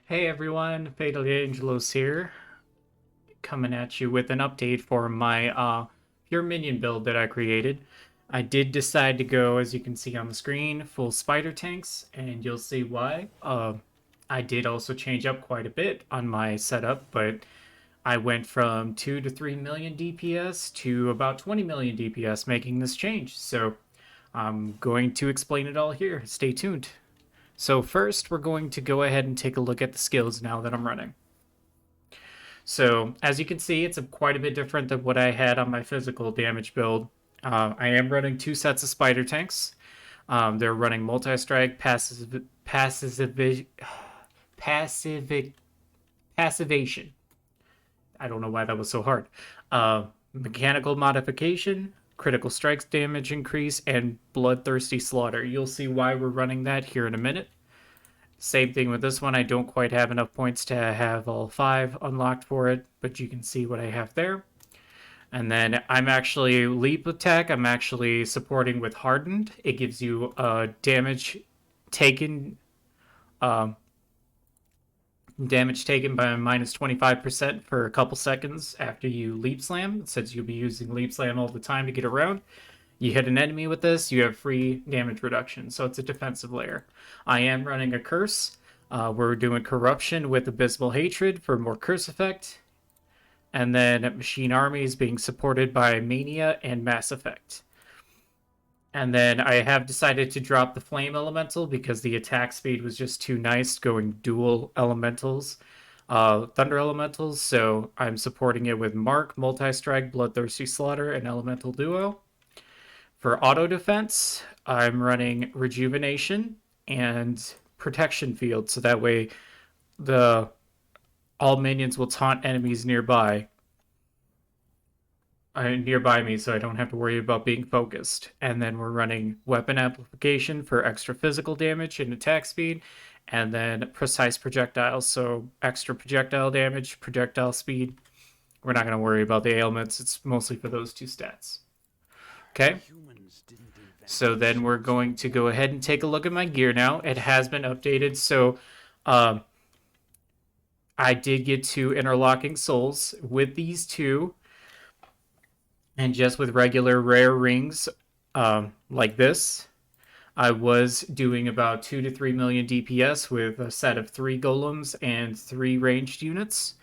Hey everyone, Fatal Angelos here, coming at you with an update for my pure minion build that I created. I did decide to go, as you can see on the screen, full spider tanks, and you'll see why. I did also change up quite a bit on my setup, but I went from 2 to 3 million DPS to about 20 million DPS making this change. So I'm going to explain it all here. Stay tuned. So first, we're going to go ahead and take a look at the skills now that I'm running. So as you can see, it's quite a bit different than what I had on my physical damage build. I am running two sets of spider tanks. They're running multi-strike, passive, passivation. I don't know why that was so hard. Mechanical modification, critical strikes damage increase, and bloodthirsty slaughter. You'll see why we're running that here in a minute. Same thing with this one. I don't quite have enough points to have all 5 unlocked for it, but you can see what I have there. And then I'm actually leap attack. I'm actually supporting with hardened. It gives you taken um, damage taken by minus 25% for a couple seconds after you leap slam. Since you'll be using leap slam all the time to get around. You hit an enemy with this, you have free damage reduction, so it's a defensive layer. I am running a curse. We're doing corruption with abysmal hatred for more curse effect. And then machine armies being supported by mania and mass effect. And then I have decided to drop the flame elemental because the attack speed was just too nice going dual elementals, thunder elementals. So I'm supporting it with Mark, multi-strike, bloodthirsty slaughter, and elemental duo. For auto defense, I'm running rejuvenation and protection field, so that way the all minions will taunt enemies nearby me, so I don't have to worry about being focused. And then we're running weapon amplification for extra physical damage and attack speed, and then precise projectiles, so extra projectile damage, projectile speed. We're not going to worry about the ailments. It's mostly for those two stats. Okay. So then we're going to go ahead and take a look at my gear now. It has been updated. So I did get 2 interlocking souls with these 2. And just with regular rare rings like this, I was doing about 2 to 3 million DPS with a set of 3 golems and 3 ranged units.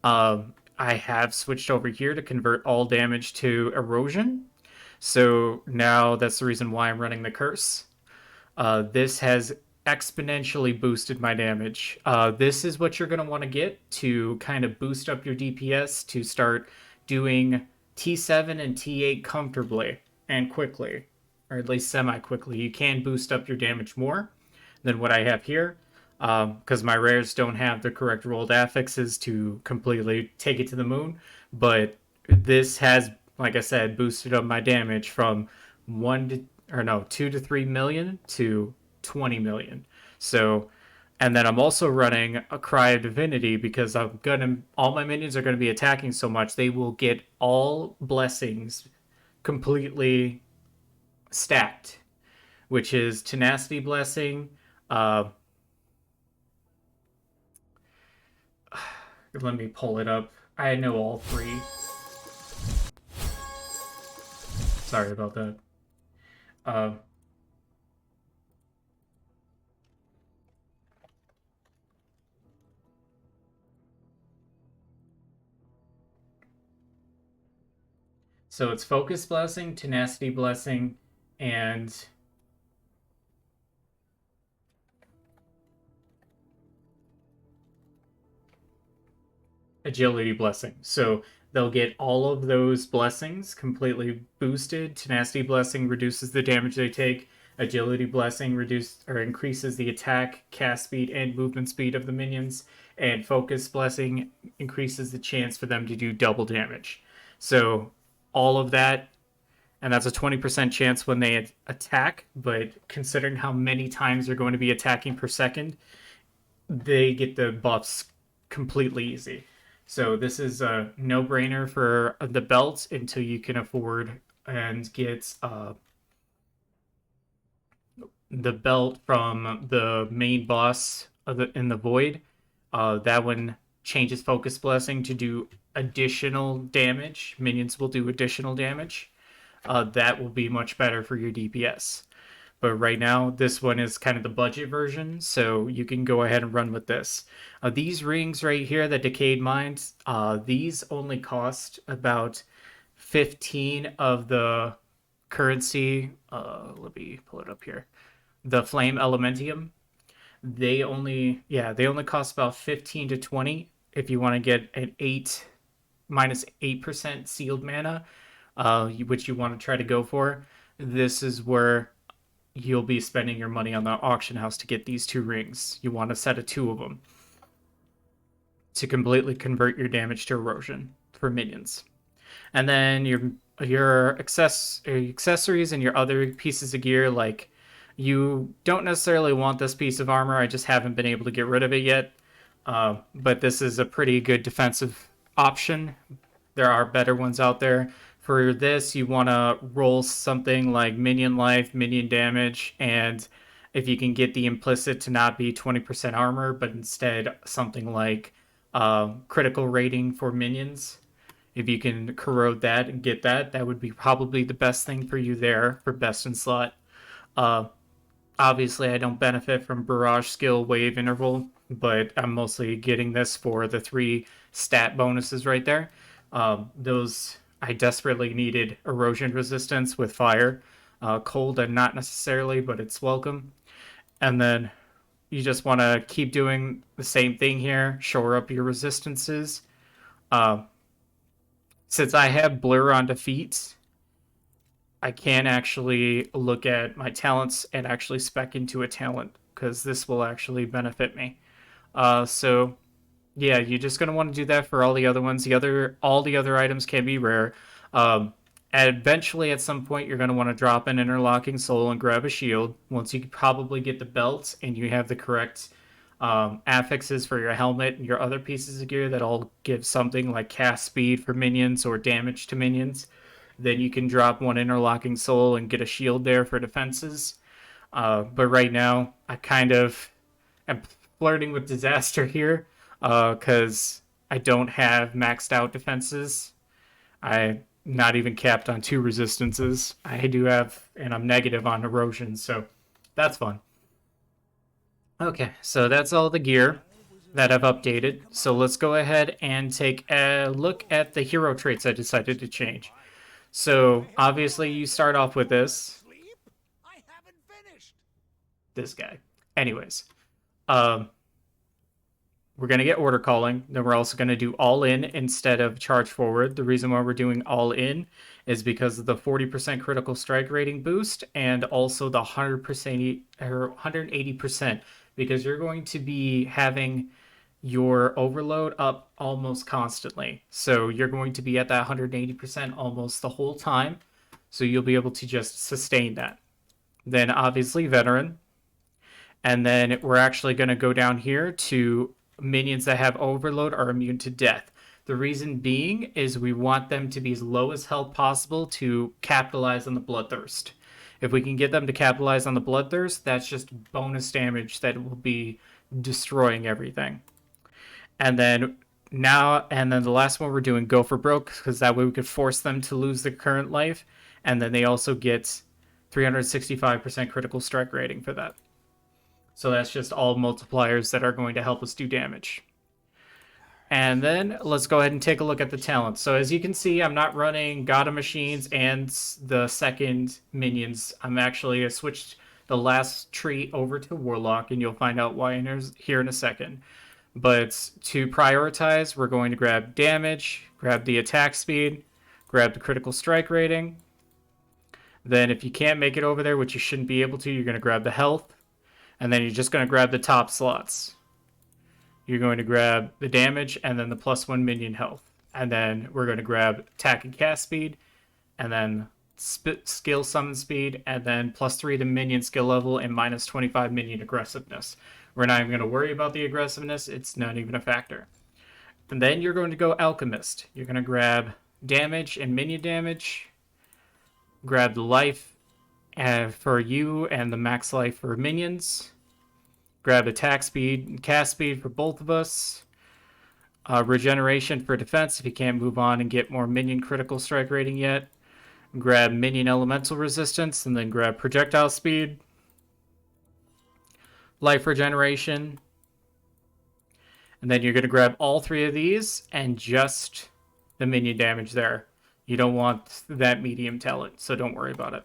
I have switched over here to convert all damage to erosion. So now that's the reason why I'm running the curse. This has exponentially boosted my damage. This is what you're going to want to get to kind of boost up your DPS to start doing T7 and T8 comfortably and quickly, or at least semi-quickly. You can boost up your damage more than what I have here, because my rares don't have the correct rolled affixes to completely take it to the moon. But this has, like I said, boosted up my damage from 2 to 3 million to 20 million. So, and then I'm also running a Cry of Divinity because all my minions are gonna be attacking so much they will get all blessings completely stacked, which is Tenacity Blessing. Uh, Let me pull it up. I know all 3. Sorry about that. Uh, so it's Focus Blessing, Tenacity Blessing, and Agility Blessing. So they'll get all of those blessings completely boosted. Tenacity Blessing reduces the damage they take. Agility Blessing increases the attack, cast speed, and movement speed of the minions. And Focus Blessing increases the chance for them to do double damage. So all of that, and that's a 20% chance when they attack. But considering how many times they're going to be attacking per second, they get the buffs completely easy. So this is a no-brainer for the belt until you can afford and get the belt from the main boss in the void. That one changes Focus Blessing to do additional damage. Minions will do additional damage. That will be much better for your DPS. But right now, this one is kind of the budget version, so you can go ahead and run with this. These rings right here, the Decayed Mind, these only cost about 15 of the currency. Let me pull it up here. The Flame Elementium. They only cost about 15 to 20 if you want to get an 8 minus 8% sealed mana, which you want to try to go for. This is where you'll be spending your money on the auction house to get these two rings. You want a set of two of them to completely convert your damage to erosion for minions. And then your accessories and your other pieces of gear, like, you don't necessarily want this piece of armor. I just haven't been able to get rid of it yet. But this is a pretty good defensive option. There are better ones out there. For this, you want to roll something like minion life, minion damage, and if you can get the implicit to not be 20% armor, but instead something like critical rating for minions. If you can corrode that and get that, that would be probably the best thing for you there for best in slot. Obviously, I don't benefit from Barrage Skill Wave Interval, but I'm mostly getting this for the 3 stat bonuses right there. Those, I desperately needed erosion resistance with fire. Cold, and not necessarily, but it's welcome. And then you just want to keep doing the same thing here, shore up your resistances. Since I have Blur on Defeat, I can actually look at my talents and actually spec into a talent, because this will actually benefit me. So yeah, you're just gonna want to do that for all the other ones. All the other items can be rare. And eventually, at some point, you're gonna want to drop an interlocking soul and grab a shield. Once you probably get the belt and you have the correct affixes for your helmet and your other pieces of gear that all give something like cast speed for minions or damage to minions, then you can drop one interlocking soul and get a shield there for defenses. But right now, I kind of am flirting with disaster here, because I don't have maxed out defenses. I'm not even capped on 2 resistances. I do have, and I'm negative on erosion, so that's fun. Okay, so that's all the gear that I've updated. So let's go ahead and take a look at the hero traits I decided to change. So obviously you start off with this guy. Anyways, we're going to get order calling. Then we're also going to do all in instead of charge forward. The reason why we're doing all in is because of the 40% critical strike rating boost, and also the 100% or 180%, because you're going to be having your overload up almost constantly. So you're going to be at that 180% almost the whole time. So you'll be able to just sustain that. Then obviously veteran. And then we're actually going to go down here to minions that have overload are immune to death. The reason being is we want them to be as low as health possible to capitalize on the bloodthirst. If we can get them to capitalize on the bloodthirst, that's just bonus damage that will be destroying everything. And then the last one we're doing go for broke, because that way we could force them to lose their current life. And then they also get 365% critical strike rating for that. So that's just all multipliers that are going to help us do damage. And then let's go ahead and take a look at the talents. So as you can see, I'm not running God of Machines and the second minions. I'm actually switched the last tree over to Warlock, and you'll find out why here in a second. But to prioritize, we're going to grab damage, grab the attack speed, grab the critical strike rating. Then if you can't make it over there, which you shouldn't be able to, you're going to grab the health. And then you're just going to grab the top slots. You're going to grab the damage and then the +1 minion health. And then we're going to grab attack and cast speed, and then skill summon speed, and then +3 to minion skill level and -25 minion aggressiveness. We're not even going to worry about the aggressiveness. It's not even a factor. And then you're going to go Alchemist. You're going to grab damage and minion damage. Grab the life for you and the max life for minions. Grab attack speed and cast speed for both of us. Regeneration for defense if you can't move on and get more minion critical strike rating yet. Grab minion elemental resistance and then grab projectile speed. Life regeneration. And then you're going to grab all three of these and just the minion damage there. You don't want that medium talent, so don't worry about it.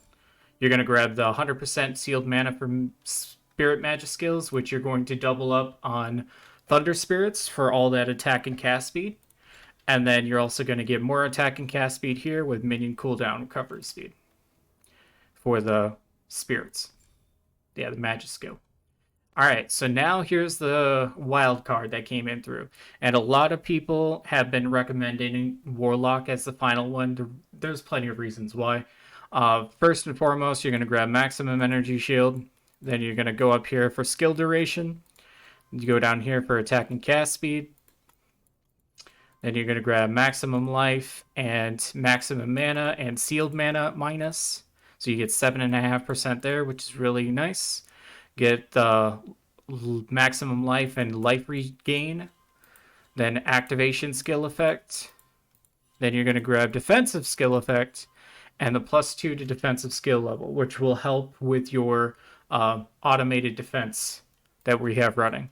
You're going to grab the 100% sealed mana from Spirit Magic skills, which you're going to double up on Thunder Spirits for all that attack and cast speed. And then you're also going to get more attack and cast speed here with minion cooldown recovery speed for the spirits. Yeah, the magic skill. All right, so now here's the wild card that came in through. And a lot of people have been recommending Warlock as the final one. There's plenty of reasons why. First and foremost, you're going to grab Maximum Energy Shield. Then you're going to go up here for skill duration. You go down here for attack and cast speed. Then you're going to grab maximum life and maximum mana and sealed mana minus. So you get 7.5% there, which is really nice. Get the maximum life and life regain. Then activation skill effect. Then you're going to grab defensive skill effect and the +2 to defensive skill level, which will help with your automated defense that we have running.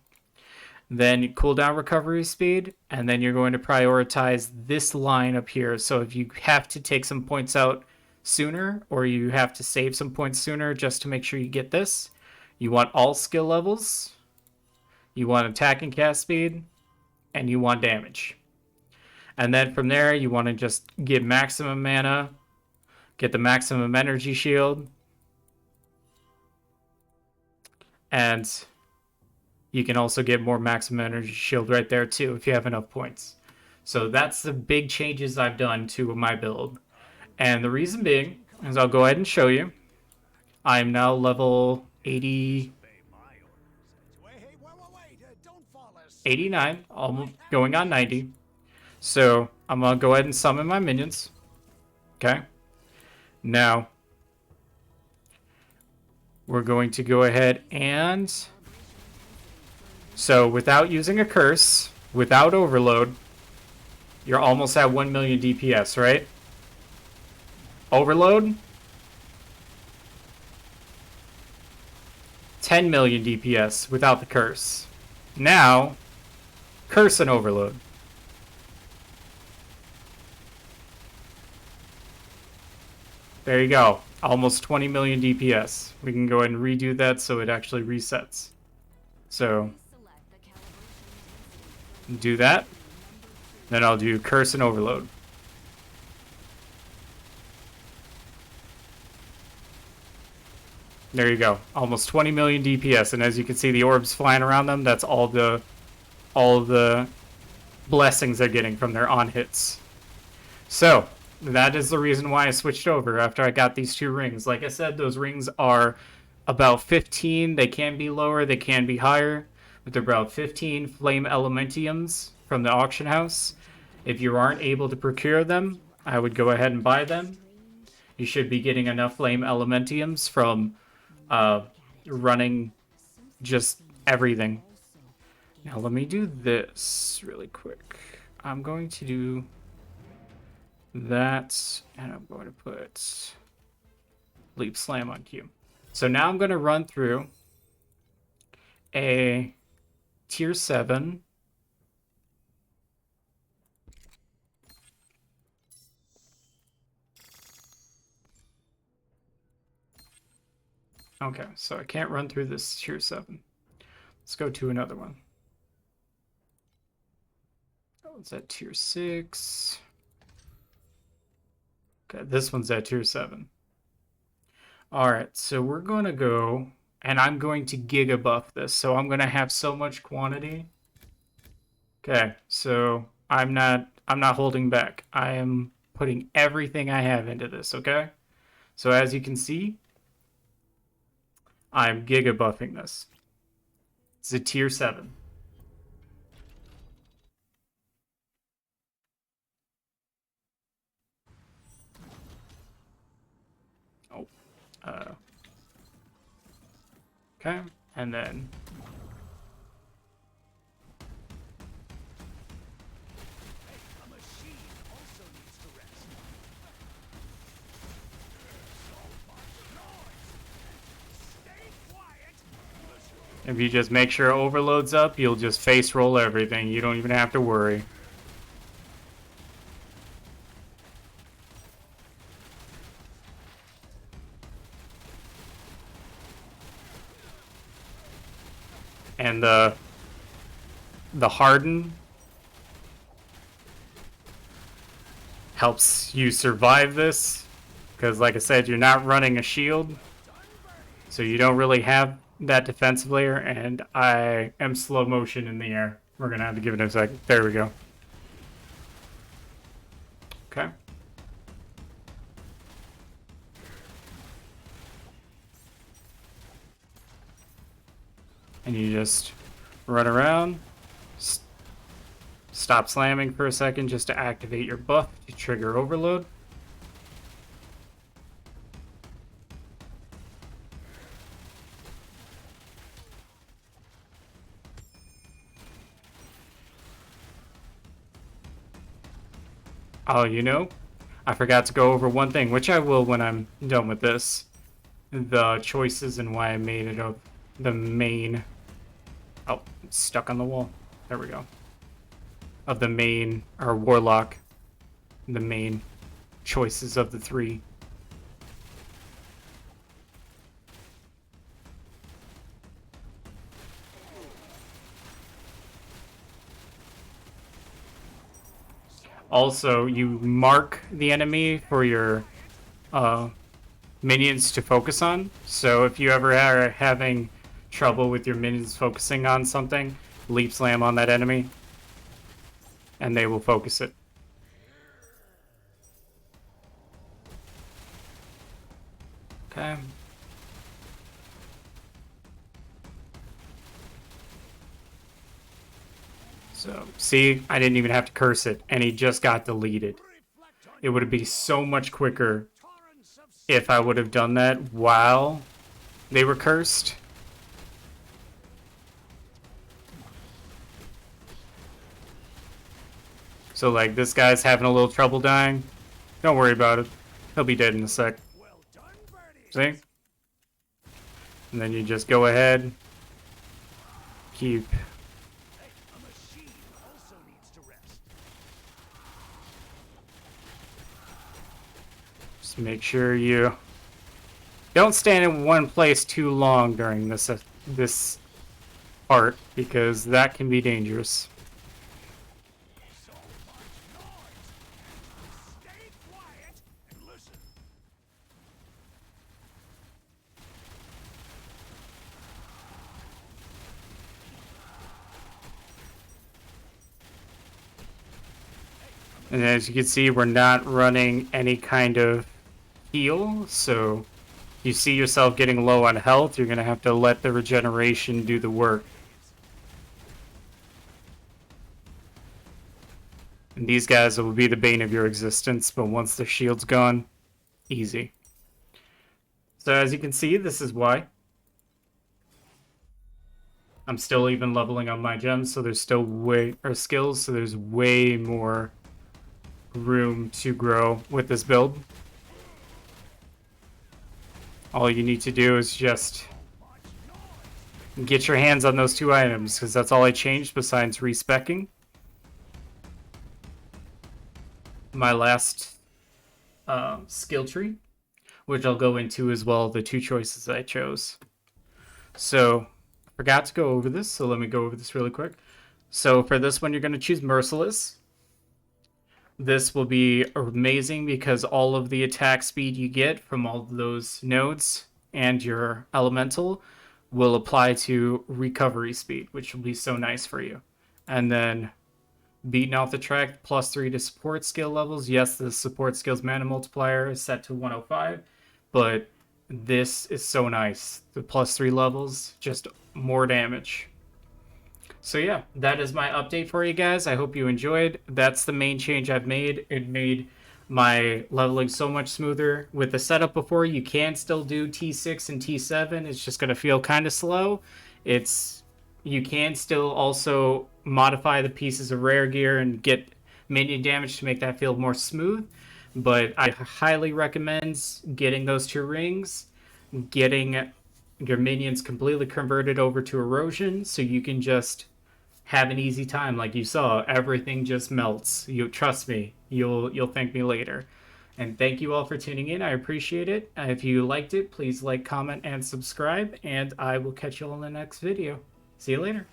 Then cooldown recovery speed, and then you're going to prioritize this line up here. So if you have to take some points out sooner, or you have to save some points sooner just to make sure you get this, you want all skill levels, you want attack and cast speed, and you want damage. And then from there, you want to just get maximum mana, get the maximum energy shield, and you can also get more maximum energy shield right there too if you have enough points. So that's the big changes I've done to my build. And the reason being is I'll go ahead and show you. I'm now level 89, almost going on 90. So I'm going to go ahead and summon my minions. Okay. Now, we're going to go ahead and... So without using a curse, without overload, you're almost at 1 million DPS, right? Overload? 10 million DPS without the curse. Now, curse and overload. There you go. Almost 20 million DPS. We can go ahead and redo that so it actually resets. So... do that. Then I'll do curse and overload. There you go. Almost 20 million DPS, and as you can see the orbs flying around them, that's all the blessings they're getting from their on hits. So that is the reason why I switched over after I got these two rings. Like I said, those rings are about 15. They can be lower, they can be higher. But they're about 15 flame elementiums from the auction house. If you aren't able to procure them, I would go ahead and buy them. You should be getting enough flame elementiums from running just everything. Now let me do this really quick. I'm going to do that, and I'm going to put Leap Slam on Q. So now I'm going to run through a Tier 7. Okay, so I can't run through this Tier 7. Let's go to another one. That one's at Tier 6. Okay, this one's at Tier 7. Alright, so we're going to go... and I'm going to giga buff this, so I'm going to have so much quantity. Okay, so I'm not holding back. I am putting everything I have into this, okay? So as you can see, I'm giga buffing this. It's a Tier 7. Oh. Okay, and then If you just make sure overload's up, you'll just face roll everything. You don't even have to worry. And the harden helps you survive this, because like I said, you're not running a shield, so you don't really have that defensive layer. And I am slow motion in the air. We're gonna have to give it a second. There we go. Okay. And you just run around, stop slamming for a second just to activate your buff to trigger overload. Oh, you know, I forgot to go over one thing, which I will when I'm done with this. The choices and why I made it of the main... Oh, it's stuck on the wall. There we go. Of the main, or warlock, the main choices of the three. Also, you mark the enemy for your minions to focus on. So if you ever are having trouble with your minions focusing on something, leap slam on that enemy, and they will focus it. Okay. So, see, I didn't even have to curse it, and he just got deleted. It would have been so much quicker if I would have done that while they were cursed. So, like, this guy's having a little trouble dying. Don't worry about it. He'll be dead in a sec. See? And then you just go ahead, keep... Just make sure you don't stand in one place too long during this part, because that can be dangerous. And as you can see, we're not running any kind of heal, so you see yourself getting low on health, you're going to have to let the regeneration do the work. And these guys will be the bane of your existence, but once the shield's gone, easy. So as you can see, this is why. I'm still even leveling on my gems, so there's still skills, so there's way more room to grow with this build. All you need to do is just get your hands on those two items, because that's all I changed besides respecking. My last skill tree, which I'll go into as well, the two choices I chose. So, I forgot to go over this, so let me go over this really quick. So for this one, you're going to choose Merciless. This will be amazing because all of the attack speed you get from all of those nodes and your elemental will apply to recovery speed, which will be so nice for you. And then beating off the track, +3 to support skill levels. Yes, the support skills mana multiplier is set to 105, but this is so nice. The +3 levels, just more damage. So yeah, that is my update for you guys. I hope you enjoyed. That's the main change I've made. It made my leveling so much smoother. With the setup before, you can still do T6 and T7. It's just going to feel kind of slow. You can still also modify the pieces of rare gear and get minion damage to make that feel more smooth. But I highly recommend getting those two rings, getting your minions completely converted over to erosion, so you can just have an easy time. Like you saw, everything just melts. You trust me, you'll thank me later. And thank you all for tuning in. I appreciate it. If you liked it, please like, comment, and subscribe, and I will catch you all in the next video. See you later.